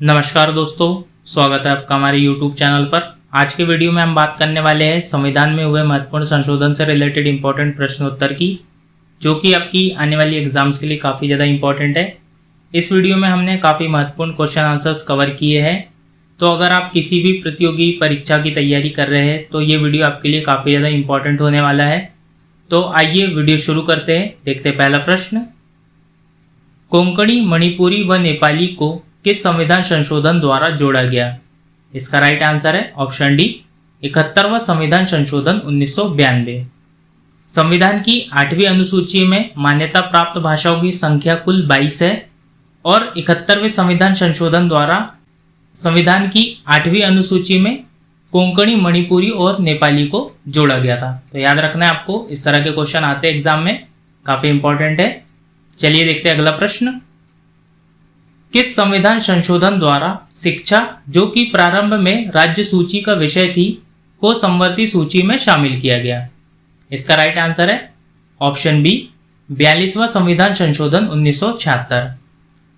नमस्कार दोस्तों, स्वागत है आपका हमारे YouTube चैनल पर। आज के वीडियो में हम बात करने वाले हैं संविधान में हुए महत्वपूर्ण संशोधन से रिलेटेड इंपॉर्टेंट प्रश्नोत्तर की, जो कि आपकी आने वाली एग्जाम्स के लिए काफ़ी ज़्यादा इंपॉर्टेंट है। इस वीडियो में हमने काफ़ी महत्वपूर्ण क्वेश्चन आंसर्स कवर किए हैं, तो अगर आप किसी भी प्रतियोगी परीक्षा की तैयारी कर रहे हैं तो ये वीडियो आपके लिए काफ़ी ज़्यादा इंपॉर्टेंट होने वाला है। तो आइए वीडियो शुरू करते हैं। देखते हैं पहला प्रश्न। कोंकणी, मणिपुरी व नेपाली को किस संविधान संशोधन द्वारा जोड़ा गया? इसका राइट आंसर है ऑप्शन डी, 71वां संविधान संशोधन 1992। संविधान की 8वीं अनुसूची में मान्यता प्राप्त भाषाओं की संख्या कुल 22 है और 71वें संविधान संशोधन द्वारा संविधान की 8वीं अनुसूची में कोंकणी, मणिपुरी और नेपाली को जोड़ा गया था। तो याद रखना है आपको, इस तरह के क्वेश्चन आते हैं एग्जाम में, काफ़ी इंपॉर्टेंट है। चलिए देखते हैं अगला प्रश्न। किस संविधान संशोधन द्वारा शिक्षा, जो कि प्रारंभ में राज्य सूची का विषय थी, को समवर्ती सूची में शामिल किया गया? इसका राइट आंसर है ऑप्शन बी, 42वां संविधान संशोधन 1976।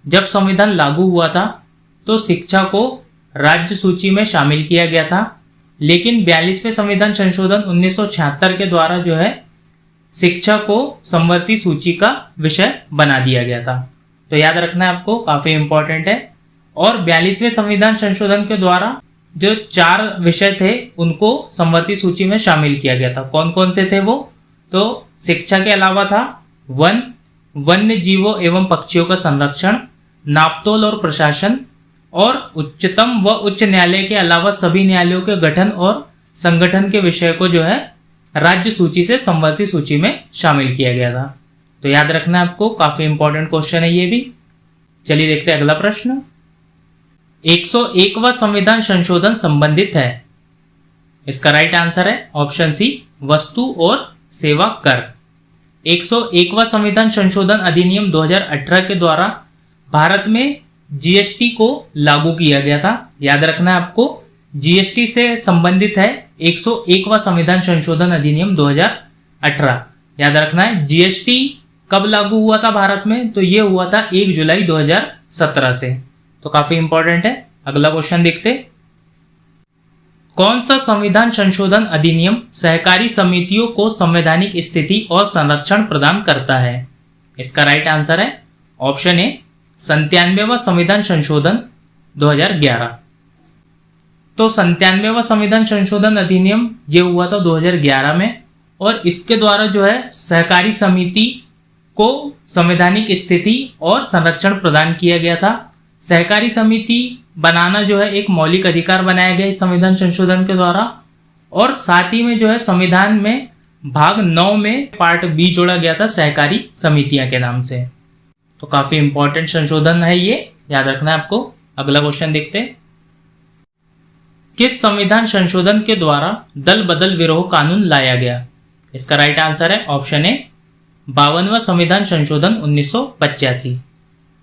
जब संविधान लागू हुआ था तो शिक्षा को राज्य सूची में शामिल किया गया था, लेकिन 42वें संविधान संशोधन 1976 के द्वारा जो है शिक्षा को समवर्ती सूची का विषय बना दिया गया था। तो याद रखना है आपको, काफ़ी इंपॉर्टेंट है। और 42वें संविधान संशोधन के द्वारा जो 4 विषय थे उनको समवर्ती सूची में शामिल किया गया था। कौन कौन से थे वो? तो शिक्षा के अलावा था वन, वन्य जीवों एवं पक्षियों का संरक्षण, नापतोल और प्रशासन, और उच्चतम व उच्च न्यायालय के अलावा सभी न्यायालयों के गठन और संगठन के विषय को जो है राज्य सूची से समवर्ती सूची में शामिल किया गया था। तो याद रखना है आपको, काफी इंपॉर्टेंट क्वेश्चन है ये भी। चलिए देखते हैं अगला प्रश्न। 101वां संविधान संशोधन संबंधित है? इसका राइट आंसर है ऑप्शन सी, वस्तु और सेवा कर। 101वां संविधान संशोधन अधिनियम 2018 के द्वारा भारत में जीएसटी को लागू किया गया था। याद रखना है आपको, जीएसटी से संबंधित है 101वां संविधान संशोधन अधिनियम 2018। याद रखना है, जीएसटी कब लागू हुआ था भारत में? तो ये हुआ था 1 जुलाई 2017 से। तो काफी इंपॉर्टेंट है। अगला क्वेश्चन देखते। कौन सा संविधान संशोधन अधिनियम सहकारी समितियों को संवैधानिक स्थिति और संरक्षण प्रदान करता है? इसका राइट आंसर है ऑप्शन ए, 97वां संविधान संशोधन 2011। तो 97वां संविधान संशोधन अधिनियम ये हुआ था 2011 में, और इसके द्वारा जो है सहकारी समिति को संवैधानिक स्थिति और संरक्षण प्रदान किया गया था। सहकारी समिति बनाना जो है एक मौलिक अधिकार बनाया गया इस संविधान संशोधन के द्वारा, और साथ ही में जो है संविधान में भाग 9 में पार्ट बी जोड़ा गया था सहकारी समितियां के नाम से। तो काफी इंपॉर्टेंट संशोधन है ये, याद रखना है आपको। अगला क्वेश्चन देखते हैं। किस संविधान संशोधन के द्वारा दल बदल विरोध कानून लाया गया? इसका राइट आंसर है ऑप्शन ए, 52वां संविधान संशोधन 1985।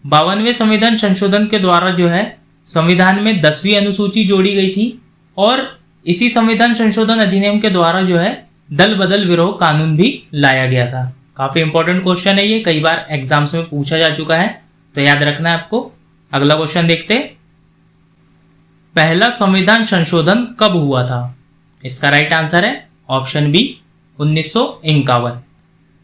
52वें संविधान संशोधन के द्वारा जो है संविधान में 10वीं अनुसूची जोड़ी गई थी, और इसी संविधान संशोधन अधिनियम के द्वारा जो है दल बदल विरोध कानून भी लाया गया था। काफी इंपॉर्टेंट क्वेश्चन है ये, कई बार एग्जाम्स में पूछा जा चुका है, तो याद रखना है आपको। अगला क्वेश्चन देखते। पहला संविधान संशोधन कब हुआ था? इसका राइट आंसर है ऑप्शन बी, 1951।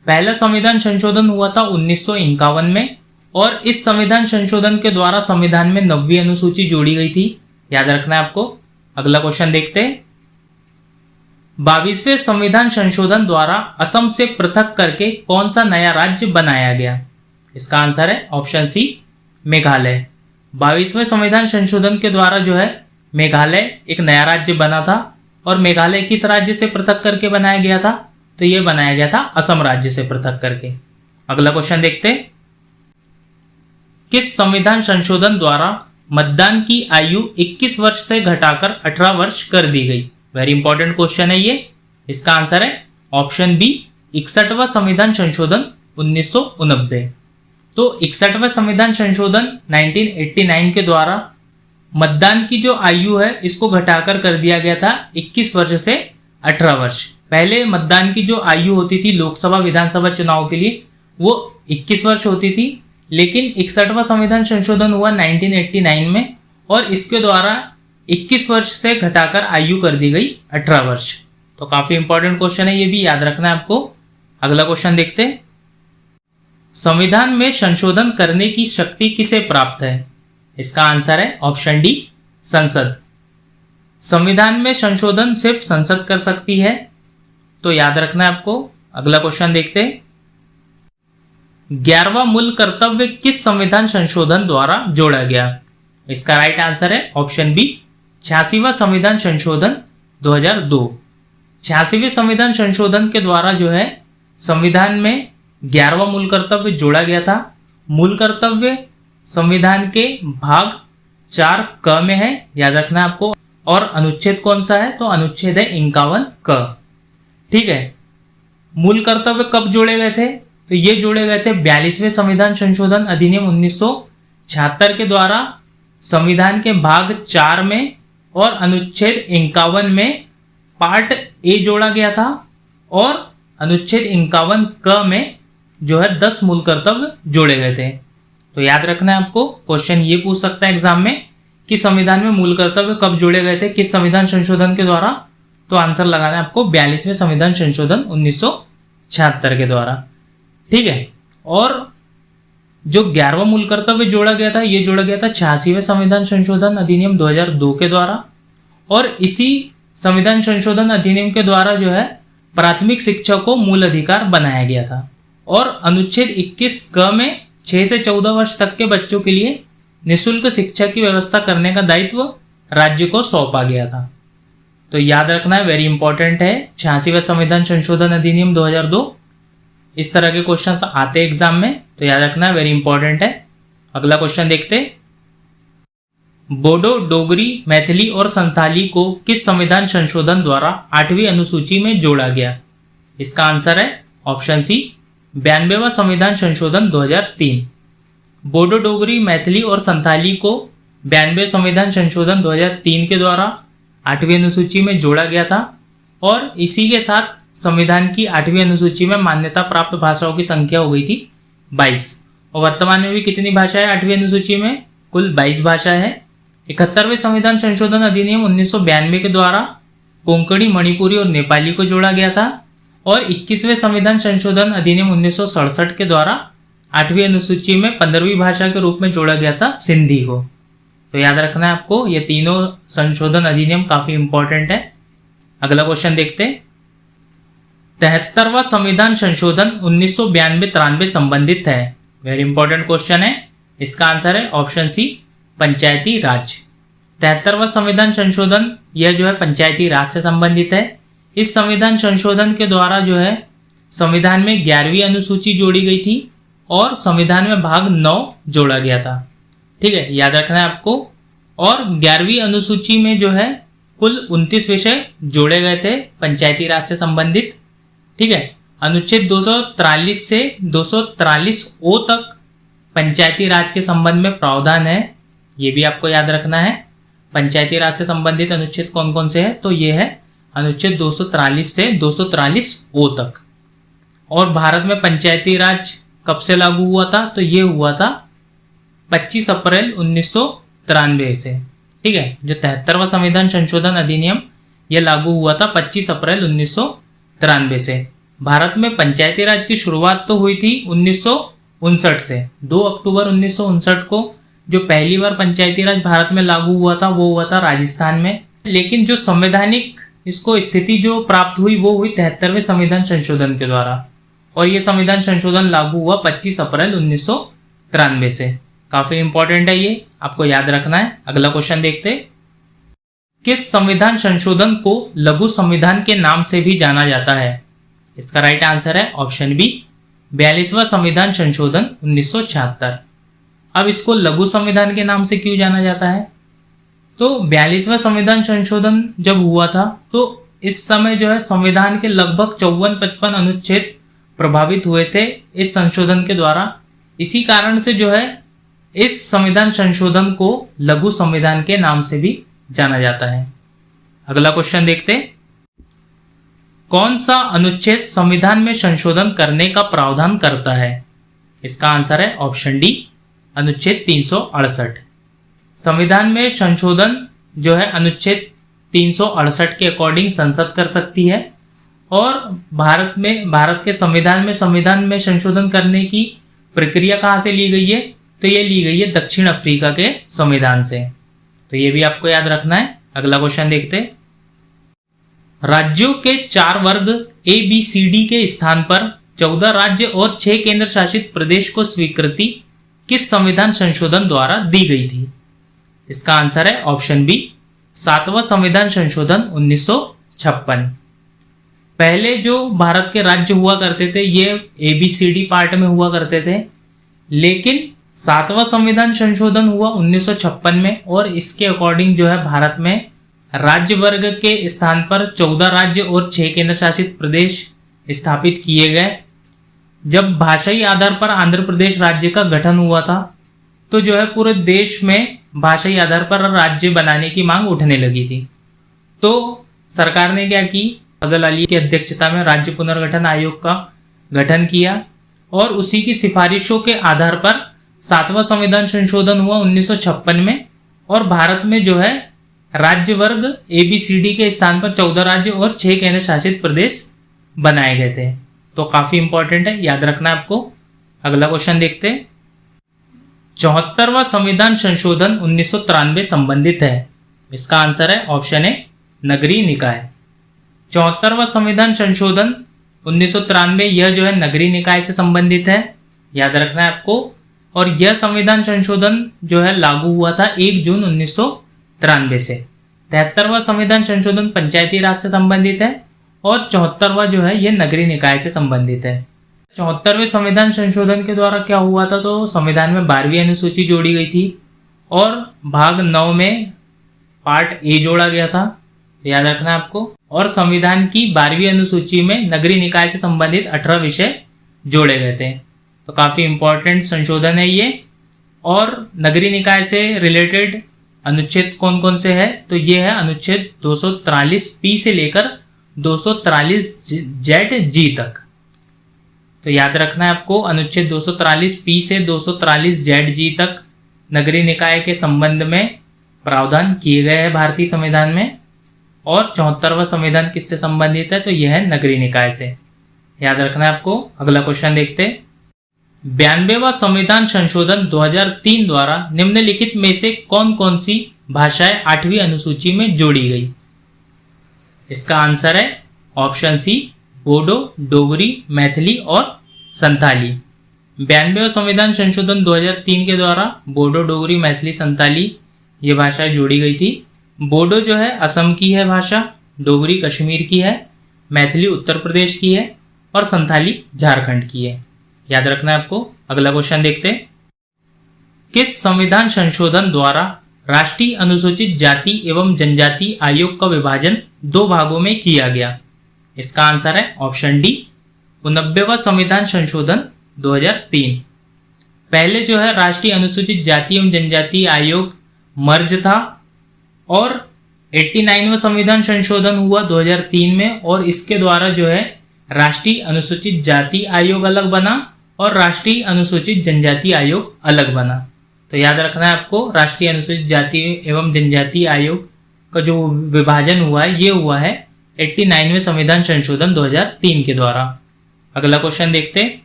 पहला संविधान संशोधन हुआ था 1951 में, और इस संविधान संशोधन के द्वारा संविधान में 9वीं अनुसूची जोड़ी गई थी। याद रखना है आपको। अगला क्वेश्चन देखते हैं। 22वें संविधान संशोधन द्वारा असम से पृथक करके कौन सा नया राज्य बनाया गया? इसका आंसर है ऑप्शन सी, मेघालय। 22वें संविधान संशोधन के द्वारा जो है मेघालय एक नया राज्य बना था, और मेघालय किस राज्य से पृथक करके बनाया गया था? तो ये बनाया गया था असम राज्य से पृथक करके। अगला क्वेश्चन देखते हैं। किस संविधान संशोधन द्वारा मतदान की आयु 21 वर्ष से घटाकर 18 वर्ष कर दी गई? वेरी इंपॉर्टेंट क्वेश्चन है ये। इसका आंसर है ऑप्शन बी, 61वां संविधान संशोधन 1989। तो 61वां संविधान संशोधन 1989 के द्वारा मतदान की जो आयु है इसको घटाकर कर दिया गया था 21 वर्ष से 18 वर्ष। पहले मतदान की जो आयु होती थी लोकसभा विधानसभा चुनाव के लिए वो 21 वर्ष होती थी, लेकिन 61वां संविधान संशोधन हुआ 1989 में, और इसके द्वारा 21 वर्ष से घटाकर आयु कर दी गई 18 वर्ष। तो काफी इंपॉर्टेंट क्वेश्चन है, ये भी याद रखना है आपको। अगला क्वेश्चन देखते हैं, संविधान में संशोधन करने की शक्ति किसे प्राप्त है? इसका आंसर है ऑप्शन डी, संसद। संविधान में संशोधन सिर्फ संसद कर सकती है, तो याद रखना है आपको। अगला क्वेश्चन देखते हैं, 11वां मूल कर्तव्य किस संविधान संशोधन द्वारा जोड़ा गया? इसका राइट आंसर है ऑप्शन बी, 86वां संविधान संशोधन 2002। 86वें संविधान संशोधन के द्वारा जो है संविधान में 11वां मूल कर्तव्य जोड़ा गया था। मूल कर्तव्य संविधान के भाग 4 क में है, याद रखना है आपको। और अनुच्छेद कौन सा है? तो अनुच्छेद है 51 क। ठीक है, मूल कर्तव्य कब जोड़े गए थे? तो ये जोड़े गए थे 42वें संविधान संशोधन अधिनियम 1976 के द्वारा संविधान के भाग 4 में और अनुच्छेद 51 में पार्ट ए जोड़ा गया था और अनुच्छेद 51 क में जो है 10 मूल कर्तव्य जोड़े गए थे। तो याद रखना है आपको, क्वेश्चन ये पूछ सकता है एग्जाम में कि संविधान में मूल कर्तव्य कब जोड़े गए थे, किस संविधान संशोधन के द्वारा? तो आंसर लगाना है आपको 42वें संविधान संशोधन 1976 के द्वारा। ठीक है, और जो 11वां मूल कर्तव्य जोड़ा गया था, ये जोड़ा गया था 86वें संविधान संशोधन अधिनियम 2002 के द्वारा। और इसी संविधान संशोधन अधिनियम के द्वारा जो है प्राथमिक शिक्षा को मूल अधिकार बनाया गया था और अनुच्छेद 21 क में 6 से 14 वर्ष तक के बच्चों के लिए निःशुल्क शिक्षा की व्यवस्था करने का दायित्व राज्य को सौंपा गया था। तो याद रखना है, वेरी इंपॉर्टेंट है, 86वां संविधान संशोधन अधिनियम 2002। इस तरह के क्वेश्चंस आते हैं एग्जाम में, तो याद रखना है, वेरी इंपॉर्टेंट है। अगला क्वेश्चन देखते, बोडो, डोगरी, मैथिली और संथाली को किस संविधान संशोधन द्वारा 8वीं अनुसूची में जोड़ा गया? इसका आंसर है ऑप्शन सी, 92वां संविधान संशोधन 2003। बोडो, डोगरी, मैथिली और संथाली को 92वें संविधान संशोधन 2003 के द्वारा 8वीं अनुसूची में जोड़ा गया था और इसी के साथ संविधान की 8वीं अनुसूची में मान्यता प्राप्त भाषाओं की संख्या हो गई थी 22। और वर्तमान में भी कितनी भाषाएं 8वीं अनुसूची में? कुल 22 भाषाएं हैं। 71वें संविधान संशोधन अधिनियम 1992 के द्वारा कोंकणी, मणिपुरी और नेपाली को जोड़ा गया था और 21वें संविधान संशोधन अधिनियम 1967 के द्वारा 8वीं अनुसूची में 15वीं भाषा के रूप में जोड़ा गया था सिंधी को। तो याद रखना है आपको, ये तीनों संशोधन अधिनियम काफी इंपॉर्टेंट है। अगला क्वेश्चन देखते हैं, 73वां संविधान संशोधन 1992-93 संबंधित है। वेरी इंपॉर्टेंट क्वेश्चन है, इसका आंसर है ऑप्शन सी, पंचायती राज। 73वां संविधान संशोधन यह जो है पंचायती राज से संबंधित है। इस संविधान संशोधन के द्वारा जो है संविधान में 11वीं अनुसूची जोड़ी गई थी और संविधान में भाग 9 जोड़ा गया था। ठीक है, याद रखना है आपको। और 11वीं अनुसूची में जो है कुल 29 विषय जोड़े गए थे पंचायती राज से संबंधित। ठीक है, अनुच्छेद 243 से 243 ओ तक पंचायती राज के संबंध में प्रावधान है, ये भी आपको याद रखना है। पंचायती राज से संबंधित अनुच्छेद कौन कौन से हैं? तो ये है अनुच्छेद 243 से 243 ओ तक। और भारत में पंचायती राज कब से लागू हुआ था? तो ये हुआ था 25 अप्रैल 1993 से। ठीक है, जो 73वां संविधान संशोधन अधिनियम यह लागू हुआ था 25 अप्रैल 1993 से। भारत में पंचायती राज की शुरुआत तो हुई थी 1959 से। 2 अक्टूबर 1959 को जो पहली बार पंचायती राज भारत में लागू हुआ था वो हुआ था राजस्थान में। लेकिन जो संवैधानिक इसको स्थिति जो प्राप्त हुई वो हुई 73वें संविधान संशोधन के द्वारा और ये संविधान संशोधन लागू हुआ 25 अप्रैल 1993 से। काफी इंपॉर्टेंट है, ये आपको याद रखना है। अगला क्वेश्चन देखते, किस संविधान संशोधन को लघु संविधान के नाम से भी जाना जाता है? इसका राइट आंसर है ऑप्शन बी, 42वां संविधान संशोधन 1976। अब इसको लघु संविधान के नाम से क्यों जाना जाता है? तो 42वां संविधान संशोधन जब हुआ था तो इस समय जो है संविधान के लगभग 54-55 अनुच्छेद प्रभावित हुए थे इस संशोधन के द्वारा। इसी कारण से जो है इस संविधान संशोधन को लघु संविधान के नाम से भी जाना जाता है। अगला क्वेश्चन देखते, कौन सा अनुच्छेद संविधान में संशोधन करने का प्रावधान करता है? इसका आंसर है ऑप्शन डी, अनुच्छेद 368। संविधान में संशोधन जो है अनुच्छेद 368 के अकॉर्डिंग संसद कर सकती है। और भारत के संविधान में संशोधन करने की प्रक्रिया कहाँ से ली गई है, तो ये ली गई है दक्षिण अफ्रीका के संविधान से। तो ये भी आपको याद रखना है। अगला क्वेश्चन देखते हैं। राज्यों के 4 वर्ग ABCD के स्थान पर 14 राज्य और 6 केंद्र शासित प्रदेश को स्वीकृति किस संविधान संशोधन द्वारा दी गई थी? इसका आंसर है ऑप्शन बी, 7वां संविधान संशोधन 1956। पहले जो भारत के राज्य हुआ करते थे ये ABCD पार्ट में हुआ करते थे, लेकिन 7वां संविधान संशोधन हुआ 1956 में और इसके अकॉर्डिंग जो है भारत में राज्य वर्ग के स्थान पर 14 राज्य और 6 केंद्र शासित प्रदेश स्थापित किए गए। जब भाषाई आधार पर आंध्र प्रदेश राज्य का गठन हुआ था तो जो है पूरे देश में भाषाई आधार पर राज्य बनाने की मांग उठने लगी थी। तो सरकार ने क्या की, फजल अली की अध्यक्षता में राज्य पुनर्गठन आयोग का गठन किया और उसी की सिफारिशों के आधार पर 7वां संविधान संशोधन हुआ 1956 में। और भारत में जो है राज्य वर्ग ABCD के स्थान पर 14 राज्य और 6 केंद्र शासित प्रदेश बनाए गए थे। तो काफी इंपॉर्टेंट है, याद रखना है आपको। अगला क्वेश्चन देखते हैं। 74वां संविधान संशोधन 1993 संबंधित है। इसका आंसर है ऑप्शन ए, नगरीय निकाय। 74वां संविधान संशोधन 1993 यह जो है नगरीय निकाय से संबंधित है, याद रखना है आपको। और यह संविधान संशोधन जो है लागू हुआ था 1 जून 1993 से। 73वां संविधान संशोधन पंचायती राज से संबंधित है और 74वां जो है यह नगरीय निकाय से संबंधित है। 74वें संविधान संशोधन के द्वारा क्या हुआ था, तो संविधान में 12वीं अनुसूची जोड़ी गई थी और भाग 9 में पार्ट ए जोड़ा गया था, याद रखना है आपको। और संविधान की 12वीं अनुसूची में नगरीय निकाय से संबंधित 18 विषय जोड़े गए थे। तो काफी इंपॉर्टेंट संशोधन है ये। और नगरीय निकाय से रिलेटेड अनुच्छेद कौन कौन से है, तो ये है अनुच्छेद 243P से लेकर 243Z-G तक। तो याद रखना है आपको, अनुच्छेद 243P से 243Z-G तक नगरीय निकाय के संबंध में प्रावधान किए गए हैं भारतीय संविधान में। और 74वां संविधान किससे संबंधित है, तो यह है नगरीय निकाय से, याद रखना है आपको। अगला क्वेश्चन देखते हैं। 92वां संविधान संशोधन 2003 द्वारा निम्नलिखित में से कौन कौन सी भाषाएं 8वीं अनुसूची में जोड़ी गई? इसका आंसर है ऑप्शन सी, बोडो, डोगरी, मैथिली और संथाली। 92वां संविधान संशोधन 2003 के द्वारा बोडो, डोगरी, मैथिली, संथाली ये भाषाएं जोड़ी गई थी। बोडो जो है असम की है भाषा, डोगरी कश्मीर की है, मैथिली उत्तर प्रदेश की है और संथाली झारखंड की है, याद रखना है आपको। अगला क्वेश्चन देखते हैं। किस संविधान संशोधन द्वारा राष्ट्रीय अनुसूचित जाति एवं जनजाति आयोग का विभाजन 2 भागों में किया गया? इसका आंसर है ऑप्शन डी, 89वां संविधान संशोधन 2003। पहले जो है राष्ट्रीय अनुसूचित जाति एवं जनजाति आयोग मर्ज था और 89वां संविधान संशोधन हुआ 2003 में और इसके द्वारा जो है राष्ट्रीय अनुसूचित जाति आयोग अलग बना और राष्ट्रीय अनुसूचित जनजाति आयोग अलग बना। तो याद रखना है आपको, राष्ट्रीय अनुसूचित जाति एवं जनजाति आयोग का जो विभाजन हुआ है ये हुआ है 89वें संविधान संशोधन 2003 के द्वारा। अगला क्वेश्चन देखते हैं।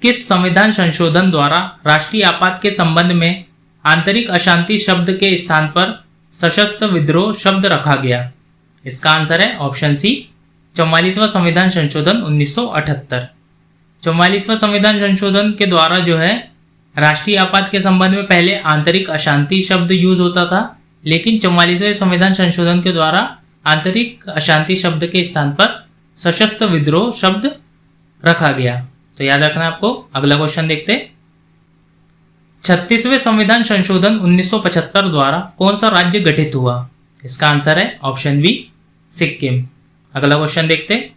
किस संविधान संशोधन द्वारा राष्ट्रीय आपात के संबंध में आंतरिक अशांति शब्द के स्थान पर सशस्त्र विद्रोह शब्द रखा गया? इसका आंसर है ऑप्शन सी, 44वां संविधान संशोधन 1978। 44वां संविधान संशोधन के द्वारा जो है राष्ट्रीय आपात के संबंध में पहले आंतरिक अशांति शब्द यूज होता था, लेकिन 44वें संविधान संशोधन के द्वारा आंतरिक अशांति शब्द के स्थान पर सशस्त्र विद्रोह शब्द रखा गया। तो याद रखना आपको। अगला क्वेश्चन देखते हैं। 36वें संविधान संशोधन 1975 द्वारा कौन सा राज्य गठित हुआ? इसका आंसर है ऑप्शन बी, सिक्किम। अगला क्वेश्चन देखते हैं।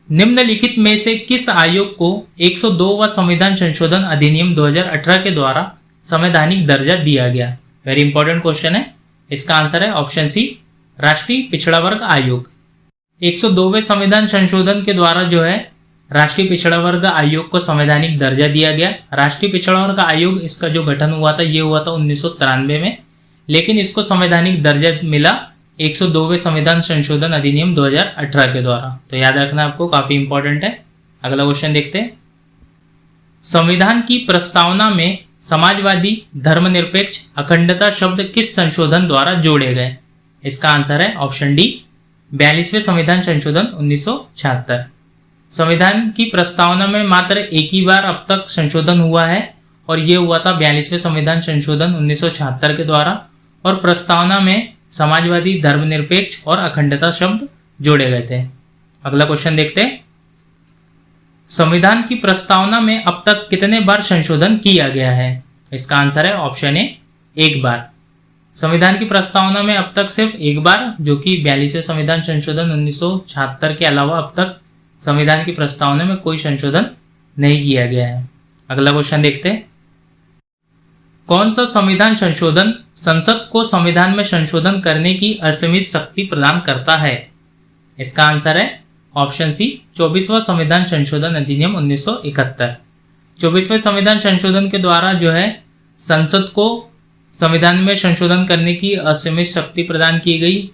निम्नलिखित में से किस आयोग को 102वां संविधान संशोधन अधिनियम 2018 के द्वारा संवैधानिक दर्जा दिया गया? वेरी इंपॉर्टेंट क्वेश्चन है। इसका आंसर है ऑप्शन सी, राष्ट्रीय पिछड़ा वर्ग आयोग। 102वें संविधान संशोधन के द्वारा जो है राष्ट्रीय पिछड़ा वर्ग आयोग को संवैधानिक दर्जा दिया गया। राष्ट्रीय पिछड़ा वर्ग आयोग इसका जो गठन हुआ था ये हुआ था 1993 में, लेकिन इसको संवैधानिक दर्जा मिला 102वें संविधान संशोधन अधिनियम 2018 के द्वारा। तो याद रखना आपको, काफी इंपॉर्टेंट है। अगला क्वेश्चन देखते हैं। संविधान की प्रस्तावना में समाजवादी, धर्मनिरपेक्ष, अखंडता शब्द किस संशोधन द्वारा जोड़े गए? इसका आंसर है ऑप्शन डी, 42वें संविधान संशोधन 1976। संविधान की प्रस्तावना में मात्र एक ही बार अब तक संशोधन हुआ है और ये हुआ था 42वें संविधान संशोधन 1976 के द्वारा, और प्रस्तावना में समाजवादी, धर्मनिरपेक्ष और अखंडता शब्द जोड़े गए थे। अगला क्वेश्चन देखते हैं। संविधान की प्रस्तावना में अब तक कितने बार संशोधन किया गया है? इसका आंसर है ऑप्शन ए, एक बार। संविधान की प्रस्तावना में अब तक सिर्फ एक बार, जो कि 42वें संविधान संशोधन 1976 के अलावा अब तक संविधान की प्रस्तावना में कोई संशोधन नहीं किया गया है। अगला क्वेश्चन देखते हैं। कौन सा संविधान संशोधन संसद को संविधान में संशोधन करने की असीमित शक्ति प्रदान करता है? इसका आंसर है ऑप्शन सी, 24वां संविधान संशोधन अधिनियम 1971। 24वें संविधान संशोधन के द्वारा जो है संसद को संविधान में संशोधन करने की असीमित शक्ति प्रदान की गई।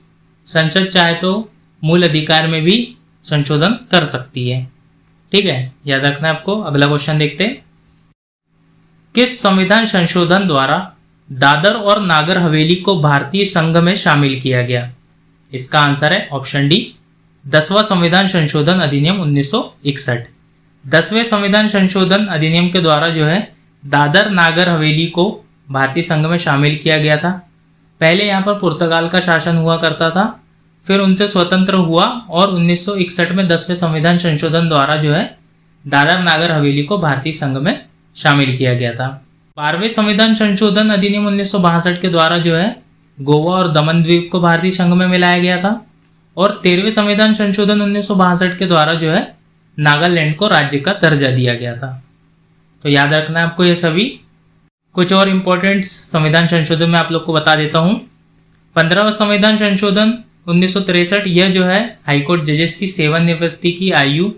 संसद चाहे तो मूल अधिकार में भी संशोधन कर सकती है। ठीक है, याद रखना है आपको। अगला क्वेश्चन देखते हैं। किस संविधान संशोधन द्वारा दादर और नागर हवेली को भारतीय संघ में शामिल किया गया? इसका आंसर है ऑप्शन डी, 10वां संविधान संशोधन अधिनियम 1961। 10वें संविधान संशोधन अधिनियम के द्वारा जो है दादर नागर हवेली को भारतीय संघ में शामिल किया गया था। पहले यहाँ पर पुर्तगाल का शासन हुआ करता था, फिर उनसे स्वतंत्र हुआ और 1961 में 10वें संविधान संशोधन द्वारा जो है दादर नागर हवेली को भारतीय संघ में शामिल किया गया था। 12वें संविधान संशोधन अधिनियम 1962 के द्वारा जो है गोवा और दमन द्वीप को भारतीय संघ में मिलाया गया था, और 13वें संविधान संशोधन 1962 के द्वारा जो है नागालैंड को राज्य का दर्जा दिया गया था। तो याद रखना है आपको ये सभी। कुछ और इम्पोर्टेंट संविधान संशोधन मैं आप लोग को बता देता हूँ। 15वां संविधान संशोधन 1963, यह जो है हाईकोर्ट जजेस की सेवानिवृत्ति की आयु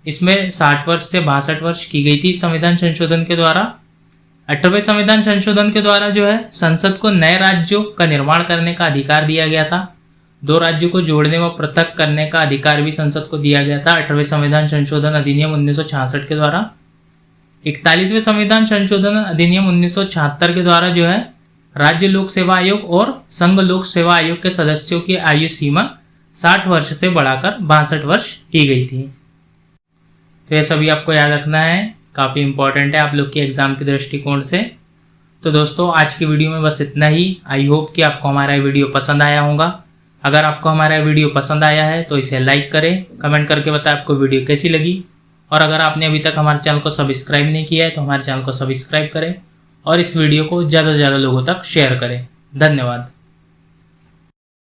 इसमें 60 वर्ष से 62 वर्ष की गई थी संविधान संशोधन के द्वारा। 18वें संविधान संशोधन के द्वारा जो है संसद को नए राज्यों का निर्माण करने का अधिकार दिया गया था। 2 राज्यों को जोड़ने व पृथक करने का अधिकार भी संसद को दिया गया था 18वें संविधान संशोधन अधिनियम 1966 के द्वारा। 41वें संविधान संशोधन अधिनियम 1976 के द्वारा जो है राज्य लोक सेवा आयोग और संघ लोक सेवा आयोग के सदस्यों की आयु सीमा 60 वर्ष से बढ़ाकर 62 वर्ष की गई थी। तो ये सभी आपको याद रखना है, काफ़ी इंपॉर्टेंट है आप लोग के एग्जाम के दृष्टिकोण से। तो दोस्तों आज की वीडियो में बस इतना ही। आई होप कि आपको हमारा वीडियो पसंद आया होगा। अगर आपको हमारा वीडियो पसंद आया है तो इसे लाइक करें, कमेंट करके बताएं आपको वीडियो कैसी लगी, और अगर आपने अभी तक हमारे चैनल को सब्सक्राइब नहीं किया है तो हमारे चैनल को सब्सक्राइब करें और इस वीडियो को ज़्यादा से ज़्यादा लोगों तक शेयर करें। धन्यवाद।